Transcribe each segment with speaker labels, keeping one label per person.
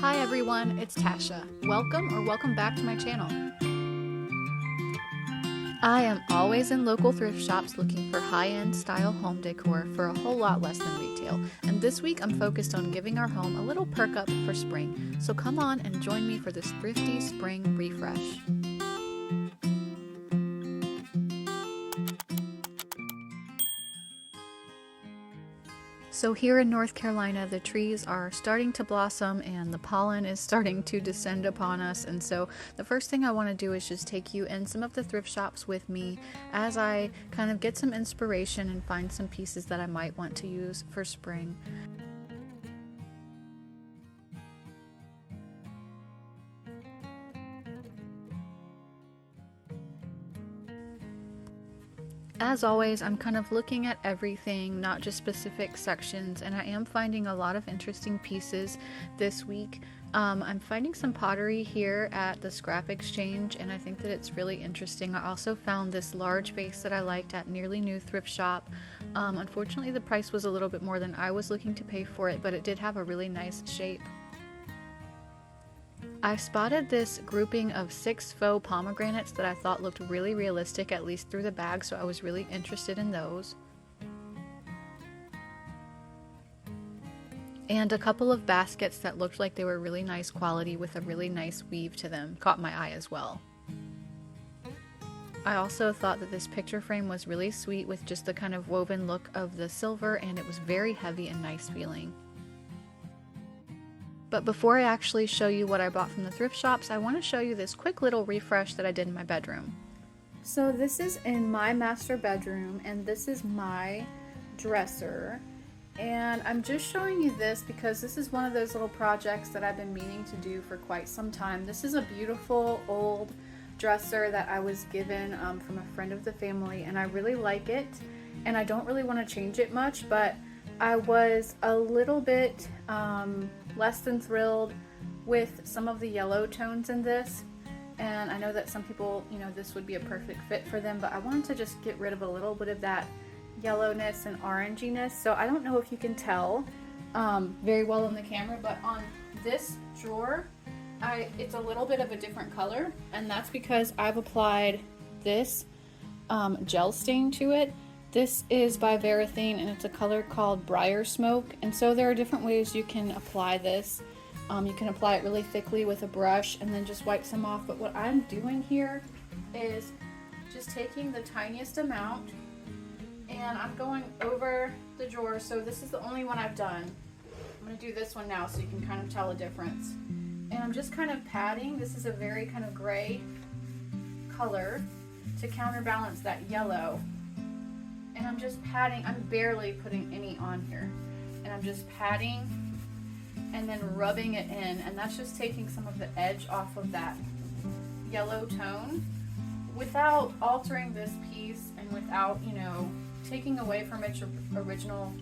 Speaker 1: Hi everyone, it's Tasha. Welcome back to my channel. I am always in local thrift shops looking for high-end style home decor for a whole lot less than retail. And this week I'm focused on giving our home a little perk up for spring. So come on and join me for this thrifty spring refresh. So here in North Carolina, the trees are starting to blossom and the pollen is starting to descend upon us. And so the first thing I want to do is just take you in some of the thrift shops with me as I kind of get some inspiration and find some pieces that I might want to use for spring. As always, I'm kind of looking at everything, not just specific sections, and I am finding a lot of interesting pieces this week. I'm finding some pottery here at the scrap exchange, and I think that it's really interesting. I also found this large vase that I liked at Nearly New Thrift Shop. Unfortunately, the price was a little bit more than I was looking to pay for it, but it did have a really nice shape. I spotted this grouping of 6 faux pomegranates that I thought looked really realistic, at least through the bag, so I was really interested in those. And a couple of baskets that looked like they were really nice quality with a really nice weave to them caught my eye as well. I also thought that this picture frame was really sweet with just the kind of woven look of the silver, and it was very heavy and nice feeling. But before I actually show you what I bought from the thrift shops, I want to show you this quick little refresh that I did in my bedroom. So this is in my master bedroom, and this is my dresser. And I'm just showing you this because this is one of those little projects that I've been meaning to do for quite some time. This is a beautiful old dresser that I was given from a friend of the family, and I really like it. And I don't really want to change it much, but I was a little bit less than thrilled with some of the yellow tones in this, and I know that some people, this would be a perfect fit for them, but I wanted to just get rid of a little bit of that yellowness and oranginess. So I don't know if you can tell very well on the camera, but on this drawer it's a little bit of a different color, and that's because I've applied this gel stain to it. This is by Varathane, and it's a color called Briar Smoke. And so there are different ways you can apply this. You can apply it really thickly with a brush and then just wipe some off. But what I'm doing here is just taking the tiniest amount, and I'm going over the drawer. So this is the only one I've done. I'm going to do this one now so you can kind of tell a difference. And I'm just kind of patting. This is a very kind of gray color to counterbalance that yellow. And I'm just patting, I'm barely putting any on here. And I'm just patting and then rubbing it in. And that's just taking some of the edge off of that yellow tone without altering this piece and without, taking away from its original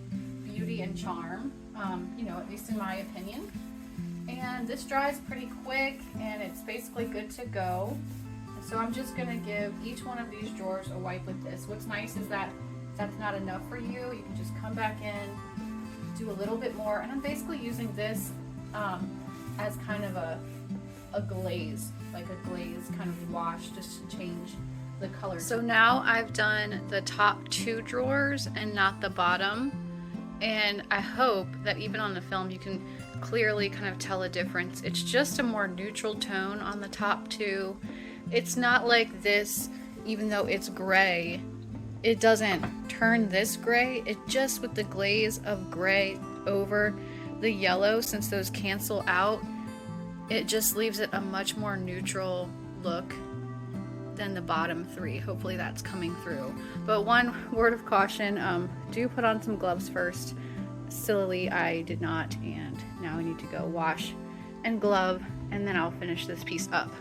Speaker 1: beauty and charm, at least in my opinion. And this dries pretty quick and it's basically good to go. And so I'm just gonna give each one of these drawers a wipe with this. What's nice is that that's not enough for you. You can just come back in, do a little bit more, and I'm basically using this as kind of a glaze, like a glaze kind of wash, just to change the color. So now I've done the top 2 drawers and not the bottom, and I hope that even on the film you can clearly kind of tell a difference. It's just a more neutral tone on the top 2. It's not like this, even though it's gray, it doesn't turn this gray. It just, with the glaze of gray over the yellow, since those cancel out, it just leaves it a much more neutral look than the bottom 3. Hopefully that's coming through. But one word of caution, do put on some gloves first. Sillily, I did not, and now I need to go wash and glove, and then I'll finish this piece up.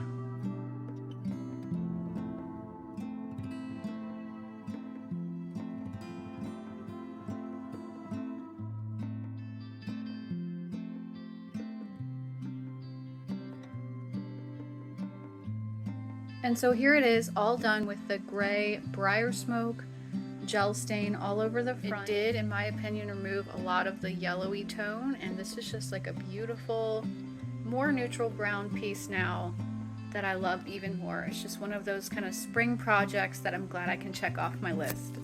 Speaker 1: And so here it is, all done with the gray Briar Smoke gel stain all over the front. It did, in my opinion, remove a lot of the yellowy tone, and this is just like a beautiful, more neutral brown piece now that I love even more. It's just one of those kind of spring projects that I'm glad I can check off my list.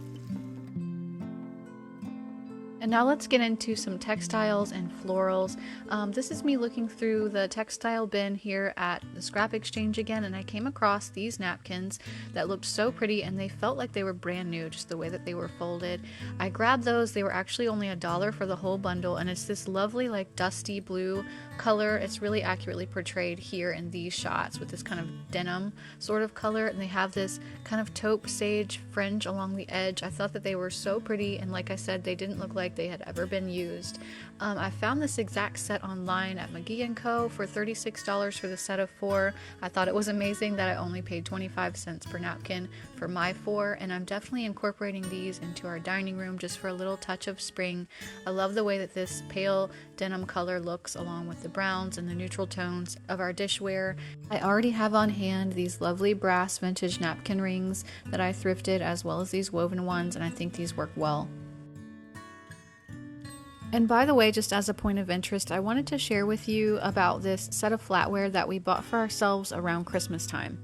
Speaker 1: And now let's get into some textiles and florals. This is me looking through the textile bin here at the scrap exchange again, and I came across these napkins that looked so pretty, and they felt like they were brand new, just the way that they were folded. I grabbed those. They were actually only $1 for the whole bundle, and it's this lovely like dusty blue color. It's really accurately portrayed here in these shots with this kind of denim sort of color, and they have this kind of taupe sage fringe along the edge. I thought that they were so pretty, and like I said, they didn't look like they had ever been used. I found this exact set online at McGee Co for $36 for the set of 4. I thought it was amazing that I only paid 25 cents per napkin for my 4, and I'm definitely incorporating these into our dining room just for a little touch of spring. I love the way that this pale denim color looks along with the browns and the neutral tones of our dishware. I already have on hand these lovely brass vintage napkin rings that I thrifted, as well as these woven ones, and I think these work well. And by the way, just as a point of interest, I wanted to share with you about this set of flatware that we bought for ourselves around Christmas time.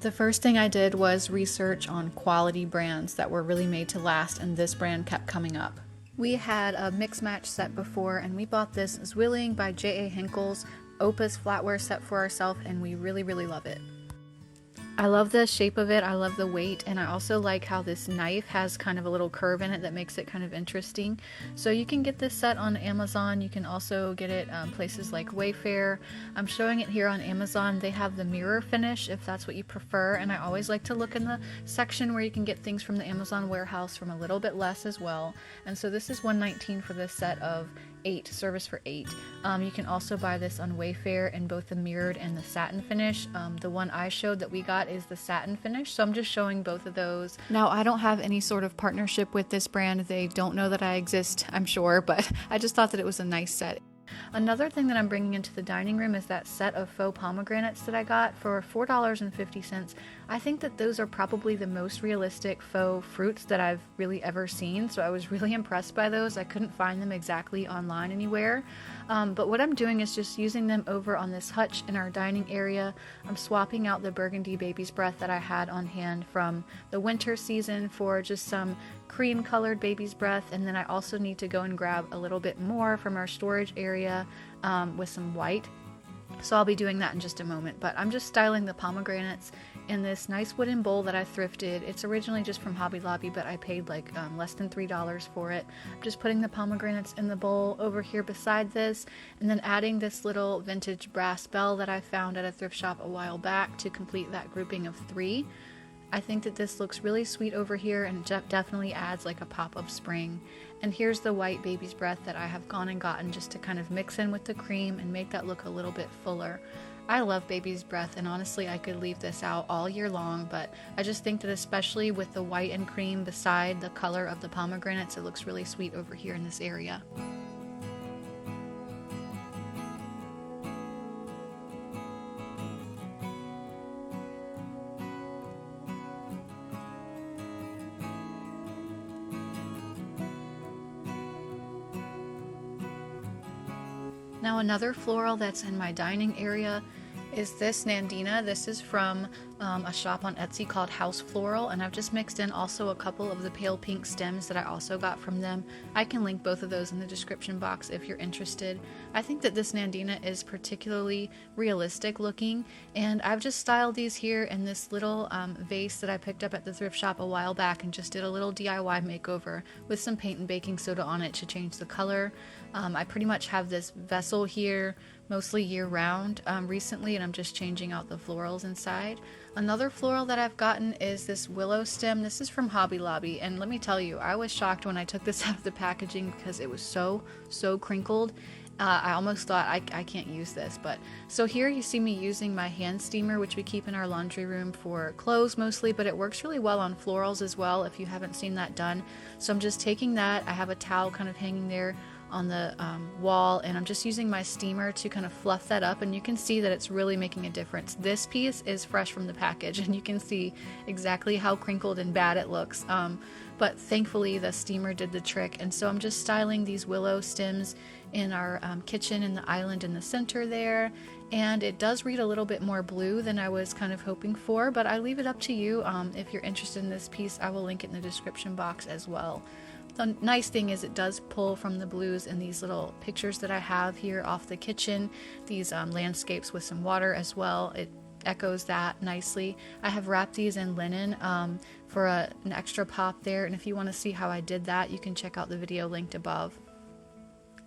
Speaker 1: The first thing I did was research on quality brands that were really made to last, and this brand kept coming up. We had a mix match set before, and we bought this Zwilling by J.A. Henkel's Opus flatware set for ourselves, and we really love it. I love the shape of it, I love the weight, and I also like how this knife has kind of a little curve in it that makes it kind of interesting. So you can get this set on Amazon. You can also get it places like Wayfair. I'm showing it here on Amazon. They have the mirror finish if that's what you prefer, and I always like to look in the section where you can get things from the Amazon warehouse from a little bit less as well. And so this is $119 for this set of 8, service for 8. You can also buy this on Wayfair in both the mirrored and the satin finish. The one I showed that we got is the satin finish, so I'm just showing both of those. Now, I don't have any sort of partnership with this brand. They don't know that I exist, I'm sure, but I just thought that it was a nice set. Another thing that I'm bringing into the dining room is that set of faux pomegranates that I got for $4.50. I think that those are probably the most realistic faux fruits that I've really ever seen, so I was really impressed by those. I couldn't find them exactly online anywhere, but what I'm doing is just using them over on this hutch in our dining area. I'm swapping out the burgundy baby's breath that I had on hand from the winter season for just some cream colored baby's breath, and then I also need to go and grab a little bit more from our storage area with some white, so I'll be doing that in just a moment. But I'm just styling the pomegranates in this nice wooden bowl that I thrifted. It's originally just from Hobby Lobby, but I paid like less than $3 for it. I'm just putting the pomegranates in the bowl over here beside this, and then adding this little vintage brass bell that I found at a thrift shop a while back to complete that grouping of 3. I think that this looks really sweet over here, and definitely adds like a pop of spring. And here's the white baby's breath that I have gone and gotten just to kind of mix in with the cream and make that look a little bit fuller. I love baby's breath, and honestly I could leave this out all year long, but I just think that especially with the white and cream beside the color of the pomegranates, it looks really sweet over here in this area. Now another floral that's in my dining area is this Nandina. This is from a shop on Etsy called House Floral, and I've just mixed in also a couple of the pale pink stems that I also got from them. I can link both of those in the description box if you're interested. I think that this Nandina is particularly realistic looking, and I've just styled these here in this little vase that I picked up at the thrift shop a while back, and just did a little DIY makeover with some paint and baking soda on it to change the color. I pretty much have this vessel here mostly year-round recently, and I'm just changing out the florals inside. Another floral that I've gotten is this willow stem. This is from Hobby Lobby, and let me tell you, I was shocked when I took this out of the packaging because it was so crinkled. I almost thought I can't use this, but so here you see me using my hand steamer, which we keep in our laundry room for clothes mostly, but it works really well on florals as well if you haven't seen that done. So I'm just taking that. I have a towel kind of hanging there on the wall, and I'm just using my steamer to kind of fluff that up, and you can see that it's really making a difference. This piece is fresh from the package and you can see exactly how crinkled and bad it looks, but thankfully the steamer did the trick. And so I'm just styling these willow stems in our kitchen in the island in the center there, and it does read a little bit more blue than I was kind of hoping for, but I leave it up to you. If you're interested in this piece, I will link it in the description box as well. The nice thing is it does pull from the blues in these little pictures that I have here off the kitchen, these landscapes with some water as well. It echoes that nicely. I have wrapped these in linen for an extra pop there, and if you want to see how I did that, you can check out the video linked above.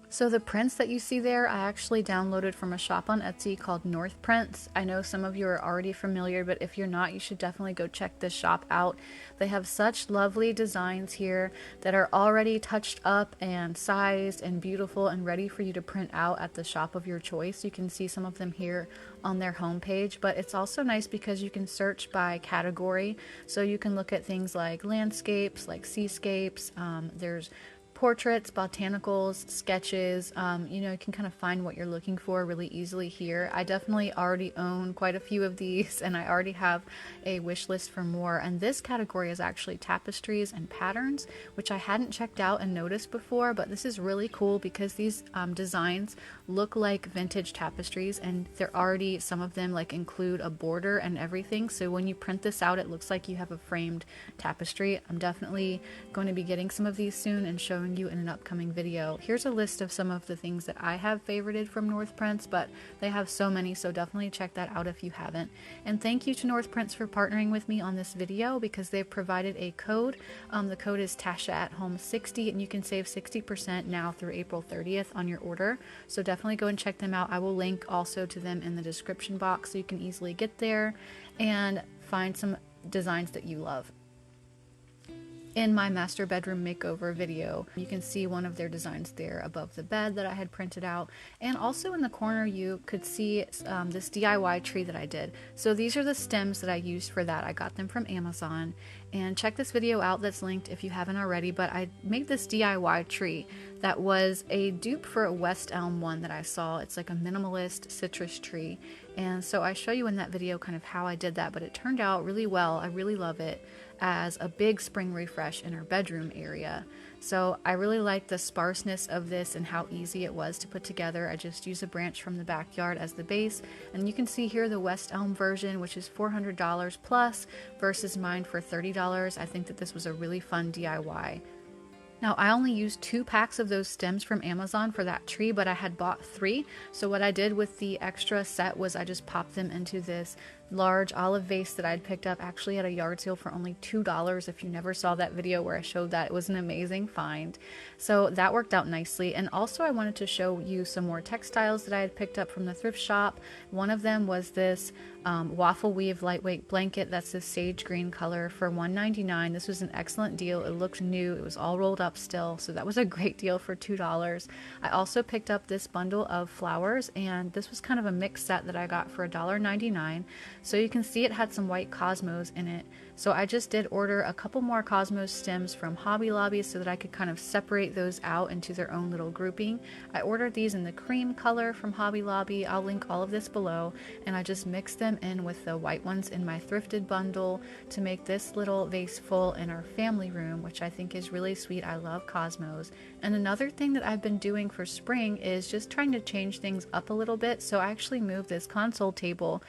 Speaker 1: So the prints that you see there, I actually downloaded from a shop on Etsy called Northprints. I know some of you are already familiar, but if you're not, you should definitely go check this shop out. They have such lovely designs here that are already touched up and sized and beautiful and ready for you to print out at the shop of your choice. You can see some of them here on their homepage, but it's also nice because you can search by category. So you can look at things like landscapes, like seascapes, there's portraits, botanicals, sketches. You know, you can kind of find what you're looking for really easily here. I definitely already own quite a few of these, and I already have a wish list for more. And this category is actually tapestries and patterns, which I hadn't checked out and noticed before, but this is really cool because these designs look like vintage tapestries, and they're already, some of them like include a border and everything. So when you print this out, it looks like you have a framed tapestry. I'm definitely going to be getting some of these soon and showing you in an upcoming video. Here's a list of some of the things that I have favorited from Northprints, but they have so many, so definitely check that out if you haven't. And thank you to Northprints for partnering with me on this video because they've provided a code. The code is Tasha at Home 60, and you can save 60% now through April 30th on your order. So definitely go and check them out. I will link also to them in the description box so you can easily get there and find some designs that you love. In my master bedroom makeover video, you can see one of their designs there above the bed that I had printed out, and also in the corner you could see this DIY tree that I did. So these are the stems that I used for that. I got them from Amazon, and check this video out that's linked if you haven't already, but I made this DIY tree that was a dupe for a West Elm one that I saw. It's like a minimalist citrus tree, and so I show you in that video kind of how I did that, but it turned out really well. I really love it as a big spring refresh in our bedroom area. So I really like the sparseness of this and how easy it was to put together. I just use a branch from the backyard as the base, and you can see here the West Elm version, which is $400 plus versus mine for $30. I think that this was a really fun DIY. Now, I only used 2 packs of those stems from Amazon for that tree, but I had bought 3. So what I did with the extra set was I just popped them into this large olive vase that I'd picked up actually at a yard sale for only $2. If you never saw that video where I showed that, it was an amazing find. So that worked out nicely. And also I wanted to show you some more textiles that I had picked up from the thrift shop. One of them was this waffle weave lightweight blanket. That's this sage green color for $1.99. This was an excellent deal. It looked new. It was all rolled up still, so that was a great deal for $2. I also picked up this bundle of flowers, and this was kind of a mixed set that I got for $1.99. So you can see it had some white cosmos in it. So I just did order a couple more cosmos stems from Hobby Lobby so that I could kind of separate those out into their own little grouping. I ordered these in the cream color from Hobby Lobby. I'll link all of this below, and I just mixed them in with the white ones in my thrifted bundle to make this little vase full in our family room, which I think is really sweet. I love cosmos. And another thing that I've been doing for spring is just trying to change things up a little bit. So I actually moved this console table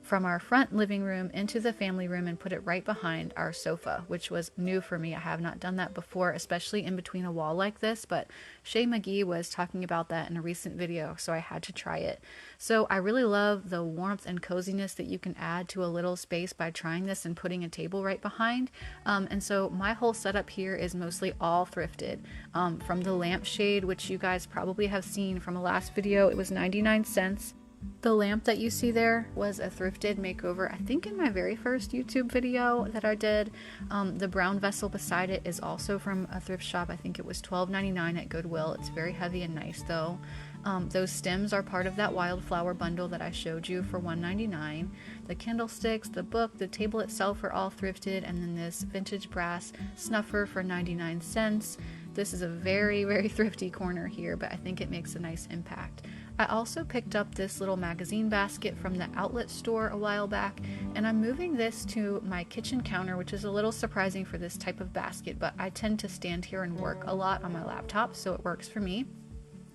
Speaker 1: from our front living room into the family room and put it right behind our sofa, which was new for me. I have not done that before, especially in between a wall like this, but Shay McGee was talking about that in a recent video, so I had to try it. So I really love the warmth and coziness that you can add to a little space by trying this and putting a table right behind. And so my whole setup here is mostly all thrifted. From the lampshade, which you guys probably have seen from a last video, it was 99 cents. The lamp that you see there was a thrifted makeover, I think in my very first YouTube video that I did. The brown vessel beside it is also from a thrift shop. I think it was $12.99 at Goodwill. It's very heavy and nice though. Those stems are part of that wildflower bundle that I showed you for $1.99. The candlesticks, the book, the table itself are all thrifted, and then this vintage brass snuffer for 99 cents. This is a very, very thrifty corner here, but I think it makes a nice impact. I also picked up this little magazine basket from the outlet store a while back, and I'm moving this to my kitchen counter, which is a little surprising for this type of basket, but I tend to stand here and work a lot on my laptop, so it works for me.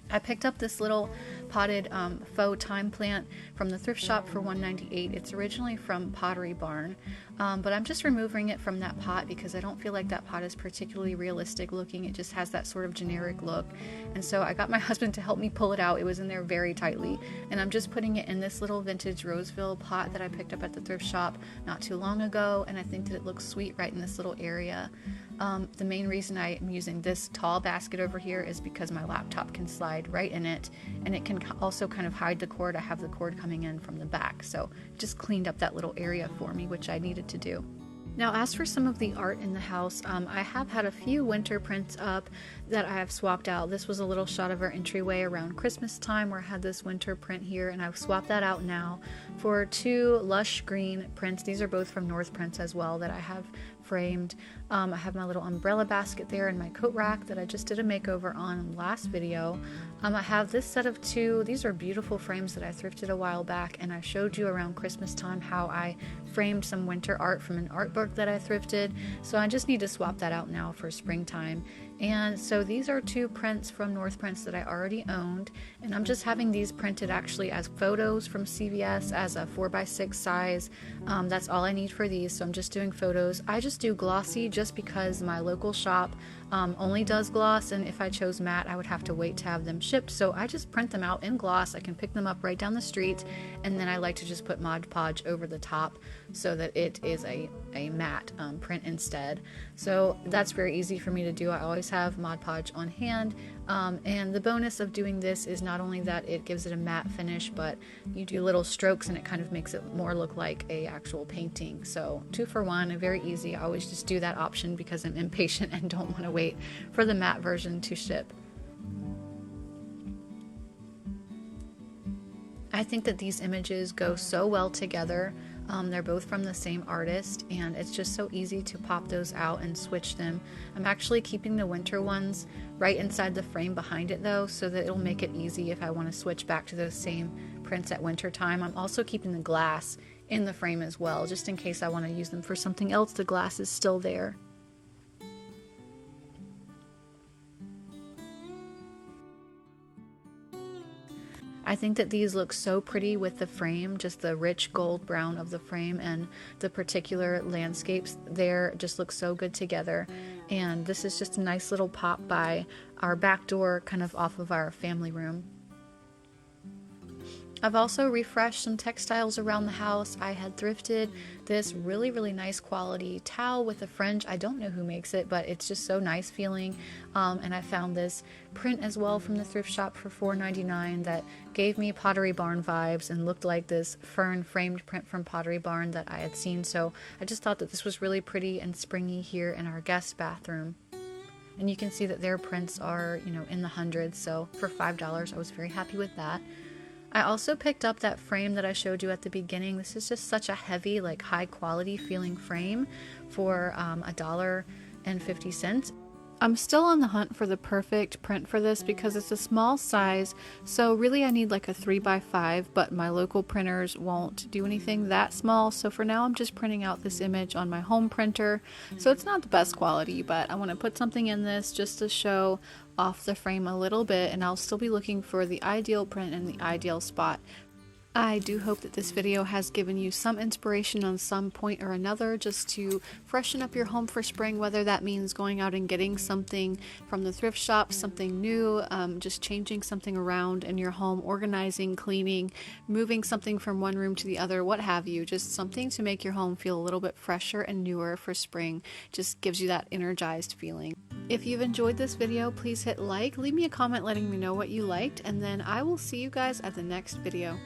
Speaker 1: I picked up this little potted faux thyme plant from the thrift shop for $1.98. It's originally from Pottery Barn, but I'm just removing it from that pot because I don't feel like that pot is particularly realistic looking. It just has that sort of generic look, and so I got my husband to help me pull it out. It was in there very tightly, and I'm just putting it in this little vintage Roseville pot that I picked up at the thrift shop not too long ago, and I think that it looks sweet right in this little area. The main reason I am using this tall basket over here is because my laptop can slide right in it, and it can also kind of hide the cord. I have the cord coming in from the back, so it just cleaned up that little area for me, which I needed to do. Now, as for some of the art in the house, I have had a few winter prints up that I have swapped out. This was a little shot of our entryway around Christmas time where I had this winter print here, and I've swapped that out now for two lush green prints. These are both from Northprints as well that I have framed. I have my little umbrella basket there and my coat rack that I just did a makeover on in the last video. I have this set of two. These are beautiful frames that I thrifted a while back, and I showed you around Christmas time how I framed some winter art from an art book that I thrifted, so I just need to swap that out now for springtime. And so these are two prints from Northprints that I already owned, and I'm just having these printed actually as photos from CVS as a 4x6 size. That's all I need for these, so I'm just doing photos. I just do glossy just because my local shop only does gloss, and if I chose matte I would have to wait to have them shipped, so I just print them out in gloss. I can pick them up right down the street, and then I like to just put Mod Podge over the top so that it is a matte print instead. So that's very easy for me to do. I always have Mod Podge on hand, and the bonus of doing this is not only that it gives it a matte finish, but you do little strokes and it kind of makes it more look like a actual painting. So 2 for 1, very easy. I always just do that option because I'm impatient and don't want to wait for the matte version to ship. I think that these images go so well together. They're both from the same artist, and it's just so easy to pop those out and switch them. I'm actually keeping the winter ones right inside the frame behind it though, so that it'll make it easy if I want to switch back to those same prints at winter time. I'm also keeping the glass in the frame as well, just in case I want to use them for something else. The glass is still there. I think that these look so pretty with the frame, just the rich gold brown of the frame and the particular landscapes there just look so good together. And this is just a nice little pop by our back door, kind of off of our family room. I've also refreshed some textiles around the house. I had thrifted this really, really nice quality towel with a fringe. I don't know who makes it, but it's just so nice feeling. And I found this print as well from the thrift shop for $4.99 that gave me Pottery Barn vibes and looked like this fern framed print from Pottery Barn that I had seen. So I just thought that this was really pretty and springy here in our guest bathroom. And you can see that their prints are, in the hundreds. So for $5, I was very happy with that. I also picked up that frame that I showed you at the beginning. This is just such a heavy, high quality feeling frame for $1.50. I'm still on the hunt for the perfect print for this because it's a small size, so really I need like a 3x5, but my local printers won't do anything that small, so for now I'm just printing out this image on my home printer. So it's not the best quality, but I want to put something in this just to show off the frame a little bit, and I'll still be looking for the ideal print and the ideal spot. I do hope that this video has given you some inspiration on some point or another just to freshen up your home for spring, whether that means going out and getting something from the thrift shop, something new, just changing something around in your home, organizing, cleaning, moving something from one room to the other, what have you, just something to make your home feel a little bit fresher and newer for spring. Just gives you that energized feeling. If you've enjoyed this video, please hit like, leave me a comment letting me know what you liked, and then I will see you guys at the next video.